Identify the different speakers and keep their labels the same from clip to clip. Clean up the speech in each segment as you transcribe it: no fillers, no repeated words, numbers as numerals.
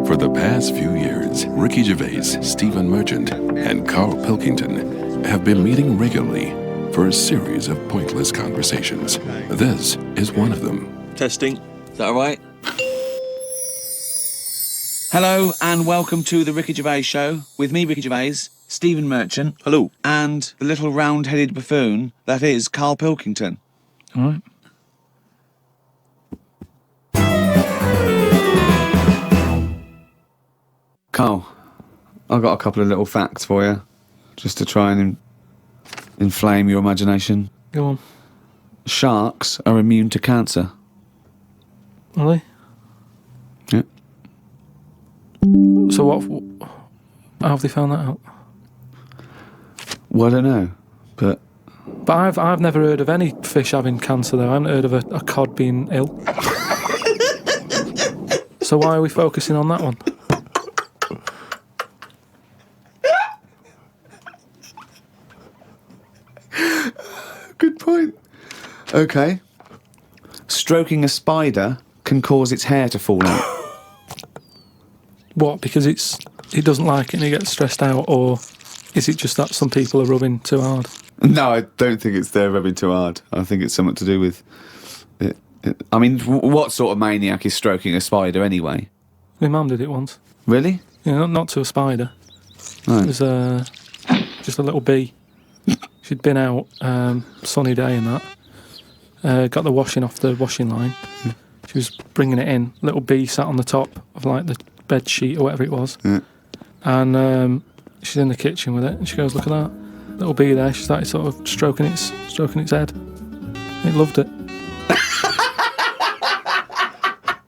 Speaker 1: For the past few years, Ricky Gervais, Stephen Merchant, and Carl Pilkington have been meeting regularly for a series of pointless conversations. This is one of them.
Speaker 2: Testing. Is that all right?
Speaker 3: Hello and welcome to the Ricky Gervais Show with me, Ricky Gervais, Stephen Merchant.
Speaker 2: Hello.
Speaker 3: And the little round-headed buffoon that is Carl Pilkington.
Speaker 4: All right.
Speaker 3: Carl, I've got a couple of little facts for you, just to try and inflame your imagination.
Speaker 4: Go on.
Speaker 3: Sharks are immune to cancer.
Speaker 4: Are they?
Speaker 3: Yeah.
Speaker 4: So what? How have they found that out?
Speaker 3: Well, I don't know, but
Speaker 4: I've never heard of any fish having cancer though. I haven't heard of a cod being ill. So why are we focusing on that one?
Speaker 3: good point. Okay. Stroking a spider can cause its hair to fall out.
Speaker 4: What? Because it doesn't like it and it gets stressed out, or is it just that some people are rubbing too hard?
Speaker 3: No, I don't think it's they're rubbing too hard. I think it's something to do with it. I mean, what sort of maniac is stroking a spider anyway?
Speaker 4: My mum did it once.
Speaker 3: Really?
Speaker 4: Yeah, not to a spider.
Speaker 3: Right.
Speaker 4: It was just a little bee. She'd been out, sunny day and that. Got the washing off the washing line. She was bringing it in. Little bee sat on the top of like the bed sheet or whatever it was.
Speaker 3: Yeah.
Speaker 4: And she's in the kitchen with it, and she goes, "Look at that little bee there." She started sort of stroking its head. It loved it.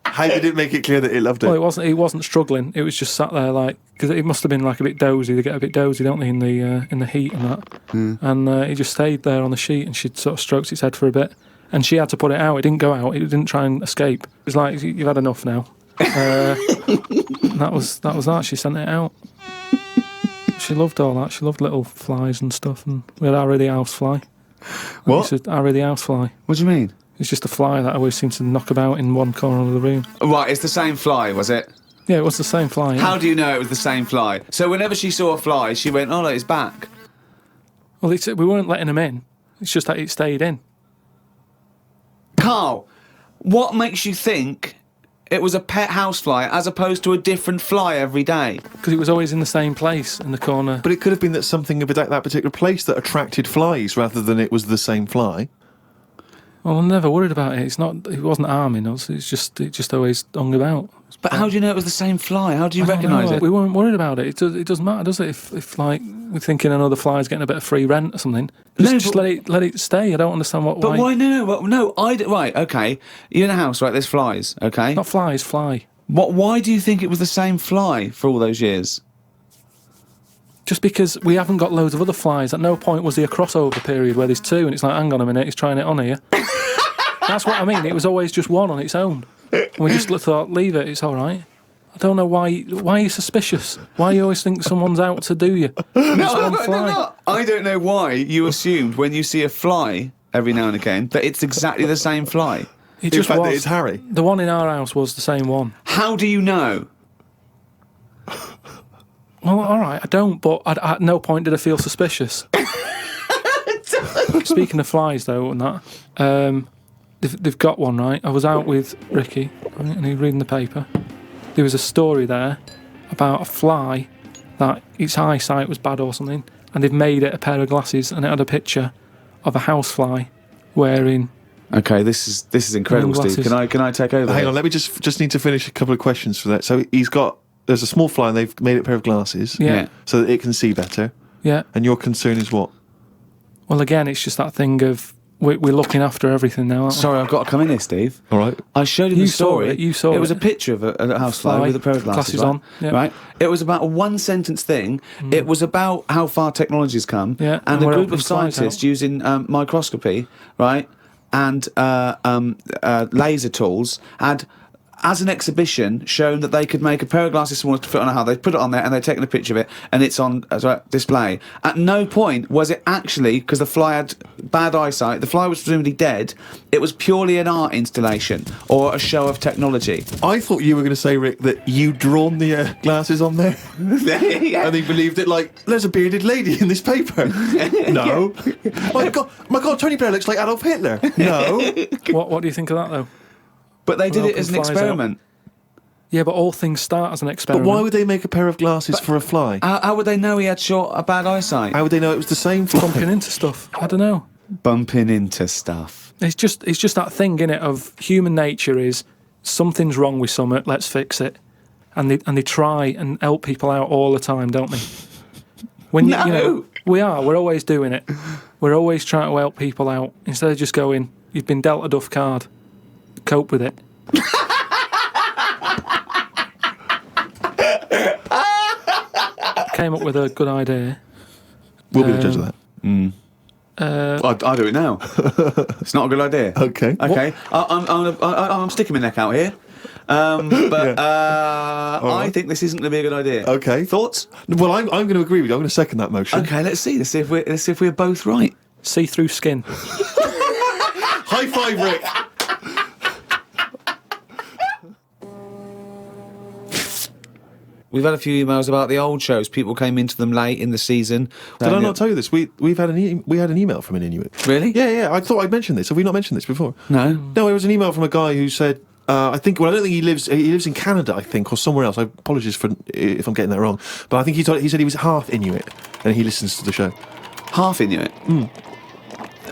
Speaker 2: How did it make it clear that it loved it?
Speaker 4: Well, it wasn't struggling. It was just sat there like, because it must have been like a bit dozy. They get a bit dozy, don't they, in the heat and that. And it just stayed there on the sheet, and she sort of stroked its head for a bit, and she had to put it out. It didn't go out. It didn't try and escape. It was like, "You've had enough now." That was that. She sent it out. She loved all that. She loved little flies and stuff, and we had Harry the housefly.
Speaker 2: What?
Speaker 4: Harry the housefly.
Speaker 3: What do you mean?
Speaker 4: It's just a fly that always seems to knock about in one corner of the room.
Speaker 3: Right, it's the same fly, was it?
Speaker 4: Yeah, it was the same fly. Yeah.
Speaker 3: How do you know it was the same fly? So whenever she saw a fly, she went, "Oh, look, it's back."
Speaker 4: Well, we weren't letting him in. It's just that it stayed in.
Speaker 3: Carl, what makes you think it was a pet housefly as opposed to a different fly every day?
Speaker 4: Because it was always in the same place, in the corner.
Speaker 2: But it could have been that something about that particular place that attracted flies rather than it was the same fly.
Speaker 4: Well, I'm never worried about it. It wasn't harming us. It just always hung about.
Speaker 3: But how do you know it was the same fly? How do you recognise it?
Speaker 4: We weren't worried about it. It doesn't matter, does it? If like we're thinking another fly's getting a bit of free rent or something, just let it stay. I don't understand why.
Speaker 3: But why? No. Right, okay. You're in a house, right? There's flies, okay?
Speaker 4: Not flies, fly.
Speaker 3: Why do you think it was the same fly for all those years?
Speaker 4: Just because we haven't got loads of other flies. At no point was there a crossover period where there's two, and it's like, hang on a minute, he's trying it on here. That's what I mean. It was always just one on its own. And we just thought, leave it, it's all right. I don't know why are you suspicious? Why you always think someone's out to do you?
Speaker 3: No. I don't know why you assumed when you see a fly every now and again that it's exactly the same fly.
Speaker 4: It just was.
Speaker 2: It's Harry.
Speaker 4: The one in our house was the same one.
Speaker 3: How do you know?
Speaker 4: Well, all right, I don't, but at no point did I feel suspicious. Speaking of flies, though, and that, they've got one, right? I was out with Ricky, right, and he was reading the paper. There was a story there about a fly that its eyesight was bad or something, and they've made it a pair of glasses, and it had a picture of a housefly wearing.
Speaker 3: Okay, this is incredible, Steve. Can I take over?
Speaker 2: Hang on, let me just need to finish a couple of questions for that. So there's a small fly and they've made it a pair of glasses so that it can see better.
Speaker 4: Yeah.
Speaker 2: And your concern is what?
Speaker 4: Well, again, it's just that thing of we're looking after everything now, aren't we?
Speaker 3: Sorry, I've got to come in here, Steve.
Speaker 2: All right.
Speaker 3: I showed you the story.
Speaker 4: You saw it.
Speaker 3: It was a picture of a housefly with a pair of glasses
Speaker 4: on.
Speaker 3: Right? Right? It was about a one-sentence thing. It was about how far technology's come.
Speaker 4: Yeah.
Speaker 3: And a group of scientists using microscopy, right, and laser tools had as an exhibition, shown that they could make a pair of glasses smaller to fit on a hat. They'd put it on there and they'd taken a picture of it, and it's on display. At no point was it actually, because the fly had bad eyesight, the fly was presumably dead, it was purely an art installation or a show of technology.
Speaker 2: I thought you were going to say, Rick, that you'd drawn the glasses on there.
Speaker 3: Yeah.
Speaker 2: And he believed it, like, there's a bearded lady in this paper. No. My God, Tony Blair looks like Adolf Hitler. No.
Speaker 4: What do you think of that, though?
Speaker 3: But they did
Speaker 4: Well,
Speaker 3: it as an
Speaker 4: flies
Speaker 3: experiment.
Speaker 4: Yeah, but all things start as an
Speaker 2: But
Speaker 4: experiment.
Speaker 2: why would they make a pair of glasses for a fly?
Speaker 3: How would they know he had a bad eyesight?
Speaker 2: How would they know it was the same fly?
Speaker 4: bumping into stuff? I don't know.
Speaker 3: Bumping into stuff.
Speaker 4: It's just that thing, innit, of human nature is something's wrong with something, let's fix it. And they try and help people out all the time, don't they? When you know, we're always doing it. We're always trying to help people out instead of just going, you've been dealt a duff card, cope with it. Came up with a good idea.
Speaker 2: We'll be the judge of that.
Speaker 3: I'll do it now. It's not a good idea.
Speaker 2: Okay.
Speaker 3: Okay. I'm sticking my neck out here. I think this isn't going to be a good idea.
Speaker 2: Okay.
Speaker 3: Thoughts?
Speaker 2: Well, I'm going to agree with you. I'm going to second that motion.
Speaker 3: Okay, let's see. Let's see if we're both right.
Speaker 4: See-through skin.
Speaker 2: High five, Rick.
Speaker 3: We've had a few emails about the old shows. People came into them late in the season.
Speaker 2: Did I not tell you this? We had an email from an Inuit.
Speaker 3: Really?
Speaker 2: Yeah. I thought I'd mentioned this. Have we not mentioned this before?
Speaker 3: No.
Speaker 2: No, it was an email from a guy who said, I don't think he lives in Canada, I think, or somewhere else. I apologise if I'm getting that wrong. But I think he said he was half Inuit and he listens to the show.
Speaker 3: Half Inuit?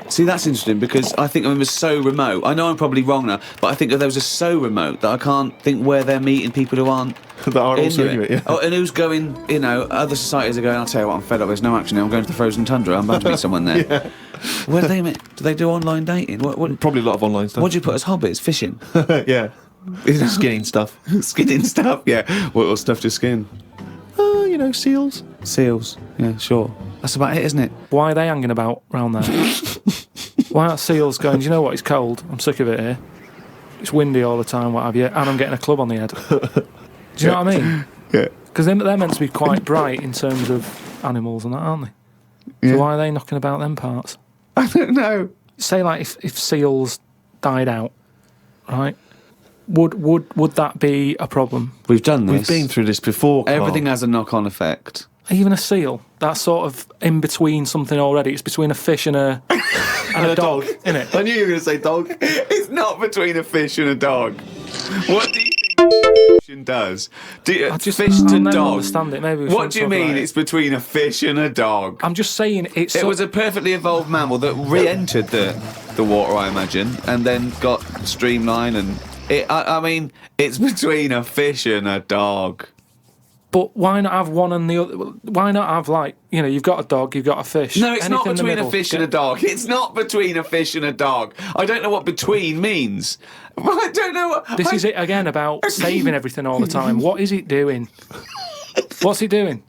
Speaker 3: See, that's interesting because I think it was so remote. I know I'm probably wrong now, but I think that those are so remote that I can't think where they're meeting people who aren't
Speaker 2: that are also Inuit, yeah.
Speaker 3: Oh, and who's going, other societies are going, I'll tell you what, I'm fed up, there's no action now, I'm going to the frozen tundra, I'm about to meet someone there.
Speaker 2: Yeah.
Speaker 3: Where do they meet? Do they do online dating? What,
Speaker 2: Probably a lot of online stuff.
Speaker 3: what do you put as hobbies? Fishing?
Speaker 2: Yeah. Skinning stuff.
Speaker 3: Skinning stuff? Yeah. What stuff to skin?
Speaker 2: Seals.
Speaker 3: Seals. Yeah, sure. That's about it, isn't it?
Speaker 4: Why are they hanging about round there? Why aren't seals going, do you know what, it's cold, I'm sick of it here. It's windy all the time, what have you, and I'm getting a club on the head. Do you know what I mean?
Speaker 3: Yeah.
Speaker 4: Because they're meant to be quite bright in terms of animals and that, aren't they?
Speaker 3: Yeah.
Speaker 4: So why are they knocking about them parts?
Speaker 3: I don't know.
Speaker 4: Say, like, if seals died out, right, would that be a problem?
Speaker 3: We've done this.
Speaker 2: We've been through this before, Carl.
Speaker 3: Everything has a knock-on effect.
Speaker 4: Even a seal, that's sort of in between something already. It's between a fish and a dog, isn't it?
Speaker 2: I knew you were going to say dog.
Speaker 3: It's not between a fish and a dog. What do you think fish does?
Speaker 4: I never
Speaker 3: dog?
Speaker 4: understand it. Maybe
Speaker 3: What do you mean it's between a fish and a dog?
Speaker 4: I'm just saying it's.
Speaker 3: It was a perfectly evolved mammal that re-entered the water, I imagine, and then got streamlined. And it's between a fish and a dog.
Speaker 4: But why not have one and the other? Why not have, like, you've got a dog, you've got a fish.
Speaker 3: No, it's not
Speaker 4: Anything in the
Speaker 3: between a
Speaker 4: middle.
Speaker 3: fish and a dog. It's not between a fish and a dog. I don't know what between means. I don't know what...
Speaker 4: This is it again about saving everything all the time. What is it doing? What's it doing?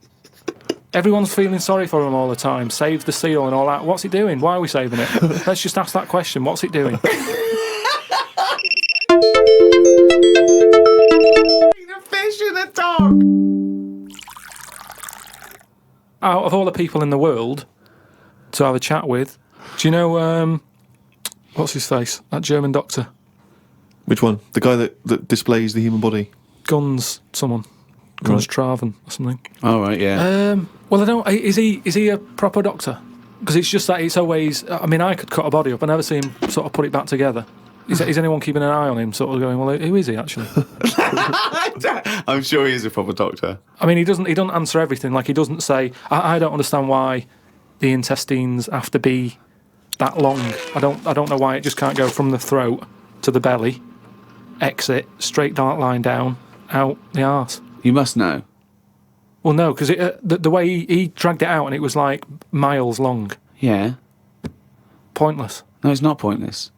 Speaker 4: Everyone's feeling sorry for him all the time. Save the seal and all that. What's it doing? Why are we saving it? Let's just ask that question. What's it doing?
Speaker 3: A fish and a dog.
Speaker 4: Out of all the people in the world to have a chat with, do you know, what's his face? That German doctor.
Speaker 2: Which one? The guy that displays the human body?
Speaker 4: Guns Traven or something.
Speaker 3: All right, yeah.
Speaker 4: Well, I don't. Is he a proper doctor? Because it's just that it's always. I mean, I could cut a body up. I never see him sort of put it back together. Is anyone keeping an eye on him? Sort of going, well, who is he actually?
Speaker 3: I'm sure he is a proper doctor.
Speaker 4: I mean, he doesn't answer everything. Like, he doesn't say, I don't understand why the intestines have to be that long. I don't know why it just can't go from the throat to the belly, exit, straight dark line down, out the arse.
Speaker 3: You must know.
Speaker 4: Well, no, because the way he dragged it out and it was like miles long.
Speaker 3: Yeah.
Speaker 4: Pointless.
Speaker 3: No, it's not pointless.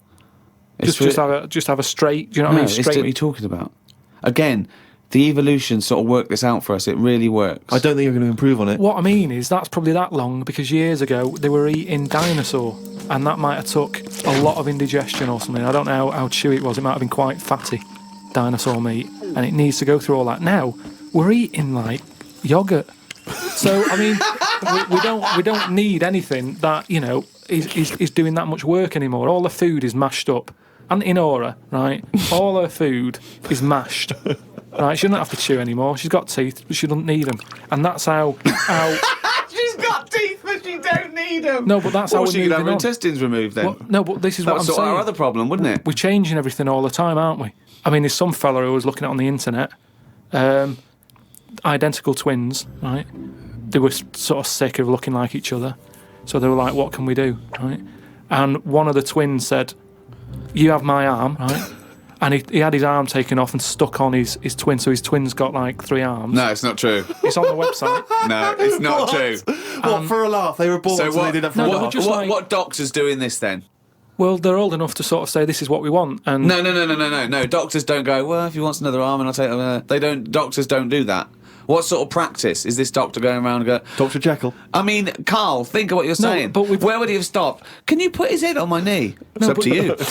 Speaker 4: Just have a straight. Do you know what I mean?
Speaker 3: It's what you're talking about. Again, the evolution sort of worked this out for us. It really works.
Speaker 2: I don't think you're going to improve on it.
Speaker 4: What I mean is that's probably that long because years ago they were eating dinosaur and that might have took a lot of indigestion or something. I don't know how chewy it was. It might have been quite fatty. dinosaur meat, and it needs to go through all that. Now we're eating like yogurt. So I mean, we don't need anything that is doing that much work anymore. All the food is mashed up. Auntie Nora, right? All her food is mashed. Right? She doesn't have to chew anymore. She's got teeth, but she doesn't need them. And that's how
Speaker 3: She's got teeth, but she don't need them.
Speaker 4: No, but that's how we're
Speaker 3: she could
Speaker 4: moving
Speaker 3: have her
Speaker 4: on.
Speaker 3: intestines removed then.
Speaker 4: Well, no, but this is
Speaker 3: that
Speaker 4: what
Speaker 3: would
Speaker 4: I'm
Speaker 3: sort
Speaker 4: saying.
Speaker 3: our other problem, wouldn't it?
Speaker 4: We're changing everything all the time, aren't we? I mean, there's some fella who was looking at on the internet, identical twins, right? They were sort of sick of looking like each other, so they were like, "What can we do?" Right? And one of the twins said, "You have my arm," right? And he had his arm taken off and stuck on his twin, so his twin's got like 3 arms.
Speaker 3: No, it's not true.
Speaker 4: It's on the website.
Speaker 3: No, it's not true.
Speaker 2: What, for a laugh? They were born, so they did that for a laugh.
Speaker 3: What doctor's doing this then?
Speaker 4: Well, they're old enough to sort of say this is what we want. And
Speaker 3: No. Doctors don't go, well, if he wants another arm, and I'll take it. They don't. Doctors don't do that. What sort of practice is this doctor going around and go?
Speaker 2: Dr. Jekyll.
Speaker 3: I mean, Carl, think of what you're saying.
Speaker 4: But
Speaker 3: where would he have stopped? Can you put his head on my knee? It's up to you.
Speaker 4: No, but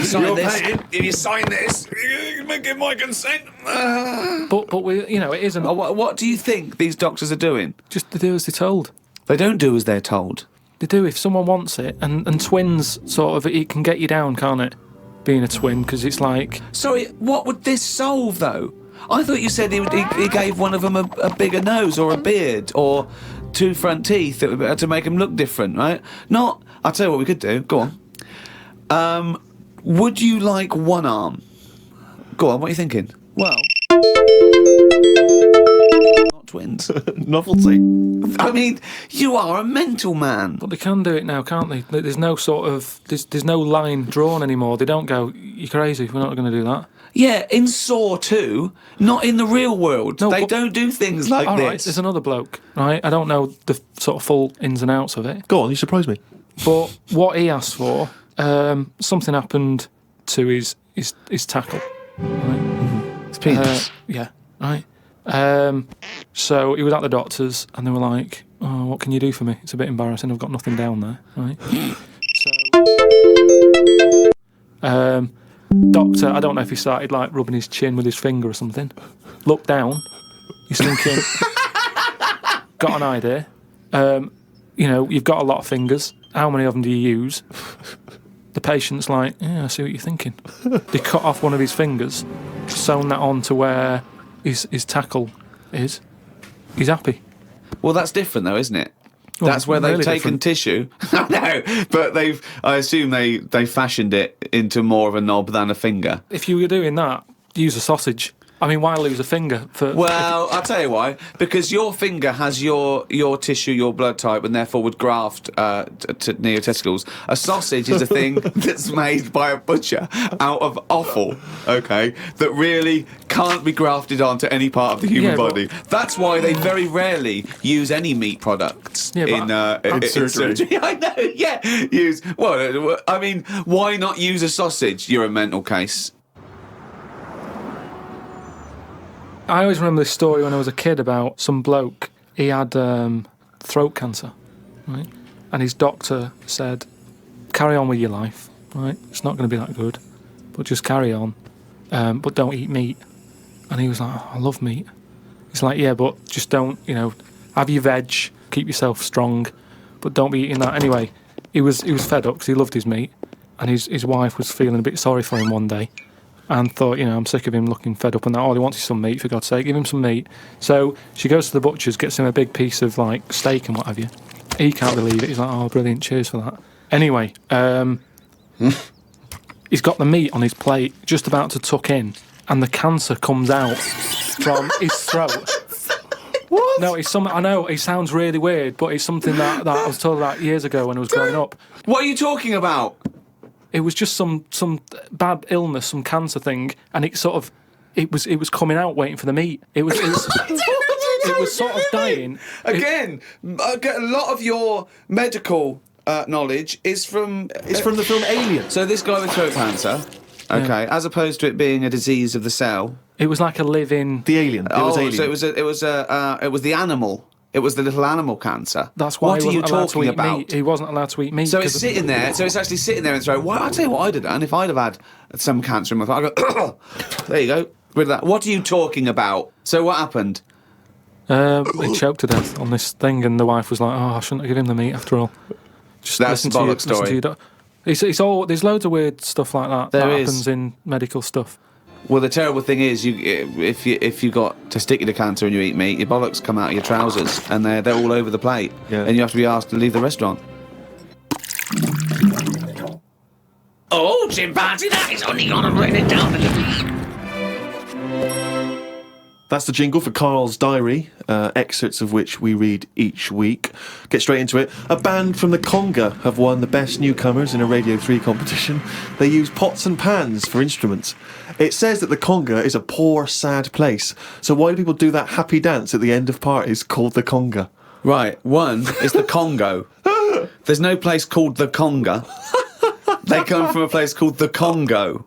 Speaker 3: Sign this. If you sign this, you can give my consent.
Speaker 4: But we, it isn't.
Speaker 3: What do you think these doctors are doing?
Speaker 4: Just to do as they're told.
Speaker 3: They don't do as they're told.
Speaker 4: They do if someone wants it, and twins sort of it can get you down, can't it? Being a twin, because it's like.
Speaker 3: Sorry, what would this solve though? I thought you said he gave one of them a bigger nose or a beard or 2 front teeth to make him look different, right? Not. I'll tell you what we could do. Go on. Would you like one arm? Go on. What are you thinking? Well, not twins.
Speaker 2: Novelty.
Speaker 3: I mean, you are a mental man.
Speaker 4: But they can do it now, can't they? There's no sort of there's no line drawn anymore. They don't go, "You're crazy. We're not going to do that."
Speaker 3: Yeah, in Saw 2, not in the real world.
Speaker 4: No,
Speaker 3: they
Speaker 4: but-
Speaker 3: don't do things like
Speaker 4: All
Speaker 3: this.
Speaker 4: right, there's another bloke, right? I don't know the sort of full ins and outs of it.
Speaker 2: Go on, you surprised me.
Speaker 4: But what he asked for, something happened to his tackle. Right?
Speaker 3: It's penis.
Speaker 4: Yeah, right. So he was at the doctor's, and they were like, "Oh, what can you do for me? It's a bit embarrassing. I've got nothing down there." Right. So, doctor, I don't know if he started like rubbing his chin with his finger or something. Looked down. He's thinking, got an idea. You've got a lot of fingers. How many of them do you use? The patient's like, yeah, I see what you're thinking. They cut off one of his fingers, sewn that on to where his tackle is. He's happy.
Speaker 3: Well, that's different though, isn't it?
Speaker 4: Well,
Speaker 3: That's where they've
Speaker 4: really
Speaker 3: taken
Speaker 4: different.
Speaker 3: tissue. I know, but I assume they fashioned it into more of a knob than a finger.
Speaker 4: If you were doing that, use a sausage. I mean, why lose a finger?
Speaker 3: Well, I'll tell you why. Because your finger has your tissue, your blood type, and therefore would graft near your testicles. A sausage is a thing that's made by a butcher out of offal, okay, that really can't be grafted onto any part of the human body. That's why they very rarely use any meat products in surgery. I know, yeah. I mean, why not use a sausage? You're a mental case.
Speaker 4: I always remember this story when I was a kid about some bloke. He had throat cancer, right? And his doctor said, "Carry on with your life, right? It's not going to be that good, but just carry on, but don't eat meat." And he was like, "Oh, I love meat." He's like, "Yeah, but just don't, have your veg, keep yourself strong, but don't be eating that." Anyway, he was fed up because he loved his meat, and his wife was feeling a bit sorry for him one day. And thought, I'm sick of him looking fed up and that. All he wants is some meat, for God's sake. Give him some meat. So she goes to the butcher's, gets him a big piece of, like, steak and what have you. He can't believe it. He's like, "Oh, brilliant, cheers for that." Anyway, he's got the meat on his plate, just about to tuck in, and the cancer comes out from his throat. What? No, it's something. I know, it sounds really weird, but it's something that I was told about years ago when I was growing up.
Speaker 3: What are you talking about?
Speaker 4: It was just some bad illness, some cancer thing, and it was coming out waiting for the meat. It was sort of dying.
Speaker 3: Again, a lot of your medical knowledge is from
Speaker 2: the film Alien.
Speaker 3: So this guy with throat cancer, okay, as opposed to it being a disease of the cell.
Speaker 4: It was like a living.
Speaker 2: The alien. It was alien.
Speaker 3: So it was the animal It was the little animal cancer.
Speaker 4: That's why
Speaker 3: What
Speaker 4: he
Speaker 3: are you
Speaker 4: wasn't allowed to
Speaker 3: talking
Speaker 4: eat
Speaker 3: about?
Speaker 4: meat. He wasn't allowed to eat meat.
Speaker 3: So it's
Speaker 4: 'cause
Speaker 3: sitting there. So it's actually sitting there and throwing. Well, I'll tell you what I'd have done if I'd have had some cancer in my throat. I go, there you go, rid of that. What are you talking about? So what happened?
Speaker 4: He choked to death on this thing, and the wife was like, "Oh, I shouldn't have given him the meat after all." Just
Speaker 3: That's
Speaker 4: listen
Speaker 3: a
Speaker 4: to
Speaker 3: bollock story.
Speaker 4: It's all. There's loads of weird stuff like that
Speaker 3: There
Speaker 4: that
Speaker 3: is.
Speaker 4: happens in medical stuff.
Speaker 3: Well, the terrible thing is, if you got testicular cancer and you eat meat, your bollocks come out of your trousers and they're all over the plate,
Speaker 2: Yeah.
Speaker 3: and you have to be asked to leave the restaurant. Oh, chimpanzee, that is only gonna bring it down a little.
Speaker 2: That's the jingle for Carl's Diary, excerpts of which we read each week. Get straight into it. A band from the Conga have won the Best Newcomers in a Radio 3 competition. They use pots and pans for instruments. It says that the Conga is a poor, sad place. So why do people do that happy dance at the end of parties called the Conga?
Speaker 3: Right, one is the Congo. There's no place called the Conga. They come from a place called the Congo.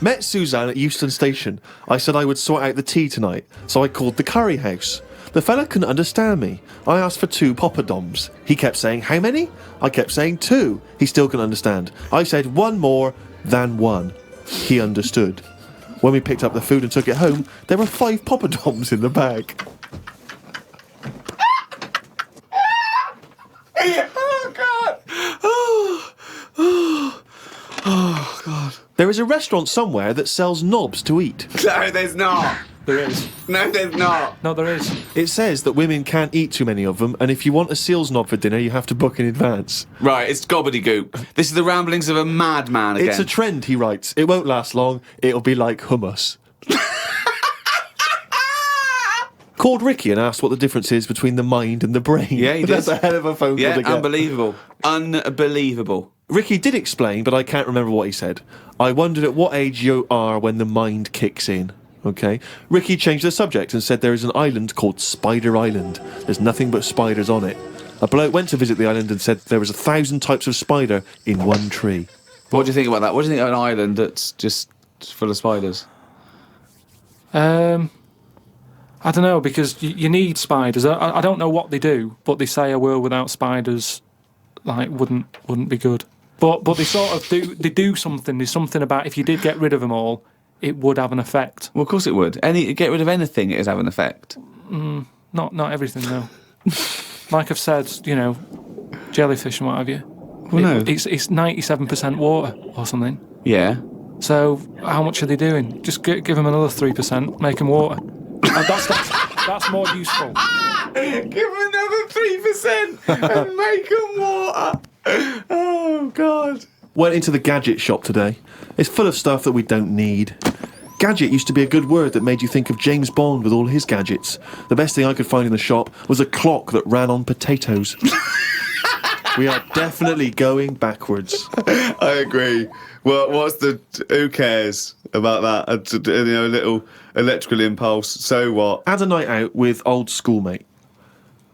Speaker 2: Met Suzanne at Euston Station. I said I would sort out the tea tonight, so I called the curry house. The fella couldn't understand me. I asked for 2 poppadoms. He kept saying, how many? I kept saying 2. He still couldn't understand. I said 1 more than 1. He understood. When we picked up the food and took it home, there were 5 poppadoms in the bag.
Speaker 3: Oh, God! Oh, God.
Speaker 2: There is a restaurant somewhere that sells knobs to eat.
Speaker 3: No, there's not.
Speaker 4: There is.
Speaker 3: No, there's not.
Speaker 4: No, there is.
Speaker 2: It says that women can't eat too many of them, and if you want a seal's knob for dinner, you have to book in advance.
Speaker 3: Right, it's gobbledygook. This is the ramblings of a madman again.
Speaker 2: It's a trend, he writes. It won't last long. It'll be like hummus. Called Ricky and asked what the difference is between the mind and the brain.
Speaker 3: Yeah, he
Speaker 2: That's
Speaker 3: did.
Speaker 2: a hell of a phone call
Speaker 3: Yeah,
Speaker 2: to get.
Speaker 3: unbelievable. Unbelievable.
Speaker 2: Ricky did explain, but I can't remember what he said. I wondered at what age you are when the mind kicks in. Okay. Ricky changed the subject and said there is an island called Spider Island. There's nothing but spiders on it. A bloke went to visit the island and said there was 1,000 types of spider in one tree.
Speaker 3: What do you think about that? What do you think of an island that's just full of spiders?
Speaker 4: I don't know, because you need spiders. I don't know what they do, but they say a world without spiders wouldn't be good. But they sort of do something. There's something about if you did get rid of them all, it would have an effect.
Speaker 3: Well, of course it would. Get rid of anything, it would have an effect.
Speaker 4: Not everything though. Like I've said, jellyfish and what have you.
Speaker 3: Well, no.
Speaker 4: It's 97% water or something.
Speaker 3: Yeah.
Speaker 4: So how much are they doing? Just give them another 3%, make them water. That's more useful.
Speaker 3: Give them another 3% and make them water. Oh, God.
Speaker 2: Went into the gadget shop today. It's full of stuff that we don't need. Gadget used to be a good word that made you think of James Bond with all his gadgets. The best thing I could find in the shop was a clock that ran on potatoes. We are definitely going backwards.
Speaker 3: I agree. Well, who cares about that? A little electrical impulse. So what?
Speaker 2: Had a night out with old schoolmate.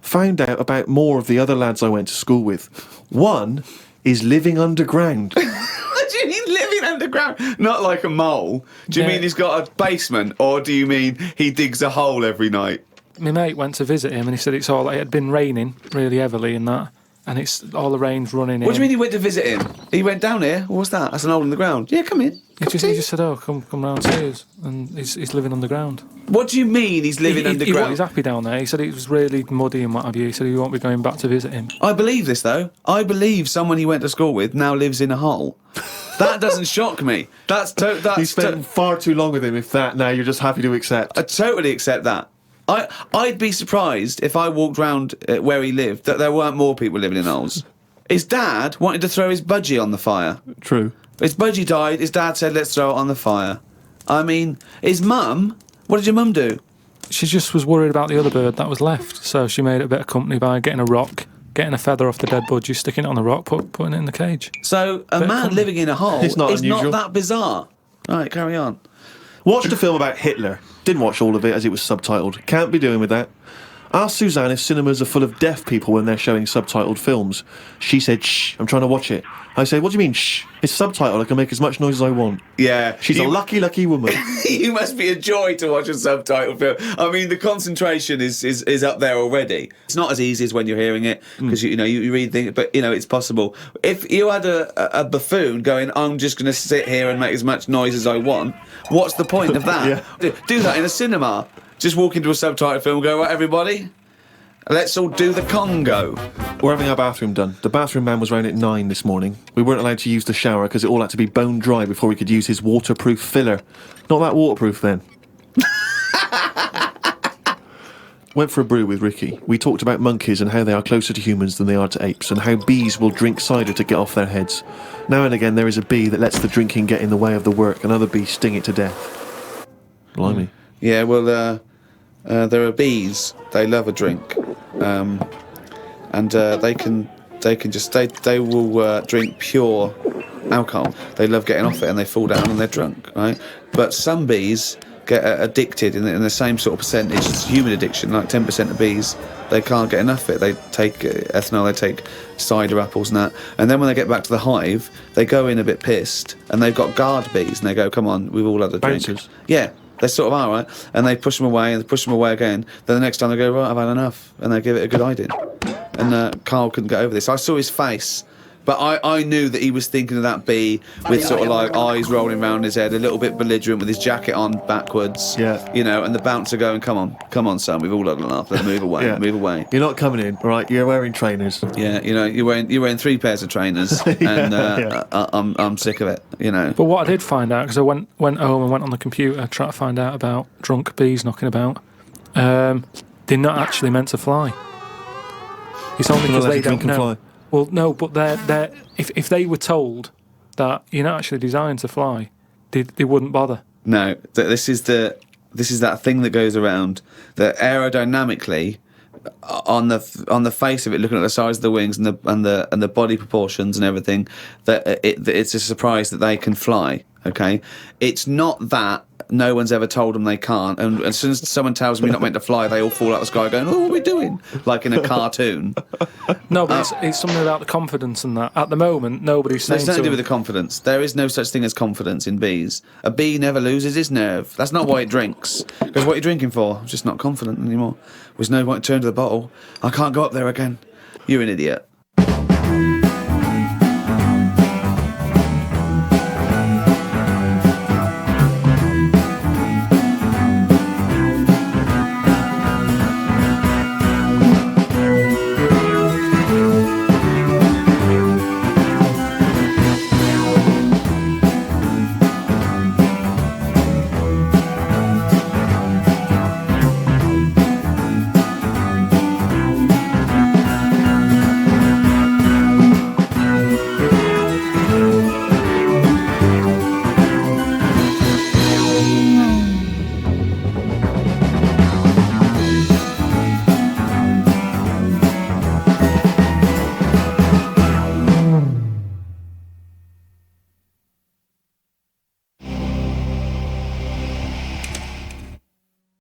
Speaker 2: Found out about more of the other lads I went to school with. One is living underground.
Speaker 3: What do you mean living underground? Not like a mole. Do you
Speaker 4: Yeah.
Speaker 3: mean he's got a basement, or do you mean he digs a hole every night?
Speaker 4: My mate went to visit him and he said it had been raining really heavily and that, and it's all the rain's running in.
Speaker 3: What do you mean he went to visit him? He went down here. What's that? That's an hole in the ground. Yeah, come in.
Speaker 4: He just said, "Oh, come round to us," and he's living underground.
Speaker 3: What do you mean he's living underground?
Speaker 4: He's happy down there. He said it was really muddy and what have you. He said he won't be going back to visit him.
Speaker 3: I believe this, though. I believe someone he went to school with now lives in a hole. That doesn't shock me.
Speaker 2: You spent far too long with him, if that, now you're just happy to accept.
Speaker 3: I totally accept that. I'd be surprised if I walked round where he lived that there weren't more people living in holes. His dad wanted to throw his budgie on the fire.
Speaker 2: True.
Speaker 3: His budgie died, his dad said, let's throw it on the fire. I mean, his mum, what did your mum do?
Speaker 4: She just was worried about the other bird that was left, so she made it a bit of company by getting a rock, getting a feather off the dead budgie, sticking it on the rock, putting it in the cage.
Speaker 3: So a man living in a hole
Speaker 2: It's not
Speaker 3: is
Speaker 2: unusual.
Speaker 3: not that bizarre. Right, carry on.
Speaker 2: Watched a film about Hitler. Didn't watch all of it as it was subtitled. Can't be doing with that. Ask Suzanne if cinemas are full of deaf people when they're showing subtitled films. She said, shh, I'm trying to watch it. I say, what do you mean, shh? It's subtitled, I can make as much noise as I want.
Speaker 3: Yeah.
Speaker 2: She's a lucky, lucky woman.
Speaker 3: You must be a joy to watch a subtitled film. I mean, the concentration is up there already. It's not as easy as when you're hearing it, because you read things, but it's possible. If you had a buffoon going, I'm just going to sit here and make as much noise as I want, what's the point of that?
Speaker 2: Yeah.
Speaker 3: Do that in a cinema. Just walk into a subtitled film and go, right, everybody, let's all do the Congo.
Speaker 2: We're having our bathroom done. The bathroom man was round at 9 this morning. We weren't allowed to use the shower because it all had to be bone dry before we could use his waterproof filler. Not that waterproof then. Went for a brew with Ricky. We talked about monkeys and how they are closer to humans than they are to apes, and how bees will drink cider to get off their heads. Now and again there is a bee that lets the drinking get in the way of the work, and other bees sting it to death. Blimey.
Speaker 3: Yeah, well, there are bees. They love a drink, and they will drink pure alcohol. They love getting off it, and they fall down and they're drunk, right? But some bees get addicted in the same sort of percentage as human addiction. Like 10% of bees, they can't get enough of it. They take ethanol, they take cider apples and that, and then when they get back to the hive, they go in a bit pissed, and they've got guard bees, and they go, "Come on, we've all had a drink."
Speaker 2: Bouncers.
Speaker 3: Yeah. They sort of are, right? And they push them away, and they push them away again. Then the next time they go, right, I've had enough. And they give it a good hiding. And Carl couldn't get over this. I saw his face, but I knew that he was thinking of that bee with sort of like eyes rolling around his head, a little bit belligerent with his jacket on backwards.
Speaker 2: Yeah.
Speaker 3: And the bouncer going, come on, son, we've all had enough. Let's move away,
Speaker 2: Yeah.
Speaker 3: move away.
Speaker 2: You're not coming in, right? You're wearing trainers.
Speaker 3: Yeah, you're wearing 3 pairs of trainers, and I'm sick of it,
Speaker 4: But what I did find out, because I went home and went on the computer trying to find out about drunk bees knocking about, they're not actually meant to fly. It's only because they don't know.
Speaker 2: Fly.
Speaker 4: Well, no, but they're if they were told that you're not actually designed to fly, they wouldn't bother.
Speaker 3: No, this is that thing that goes around that aerodynamically, on the face of it, looking at the size of the wings and the body proportions and everything, that it's a surprise that they can fly. Okay, it's not that no one's ever told them they can't, and as soon as someone tells them you're not meant to fly, they all fall out of the sky going, "Oh, what are we doing?" Like in a cartoon.
Speaker 4: No, but it's something about the confidence and that. At the moment, nobody's saying.
Speaker 3: It's nothing to do with the confidence. There is no such thing as confidence in bees. A bee never loses his nerve. That's not why it drinks. Because what are you drinking for? I'm just not confident anymore. There's no point to turn to the bottle. I can't go up there again. You're an idiot.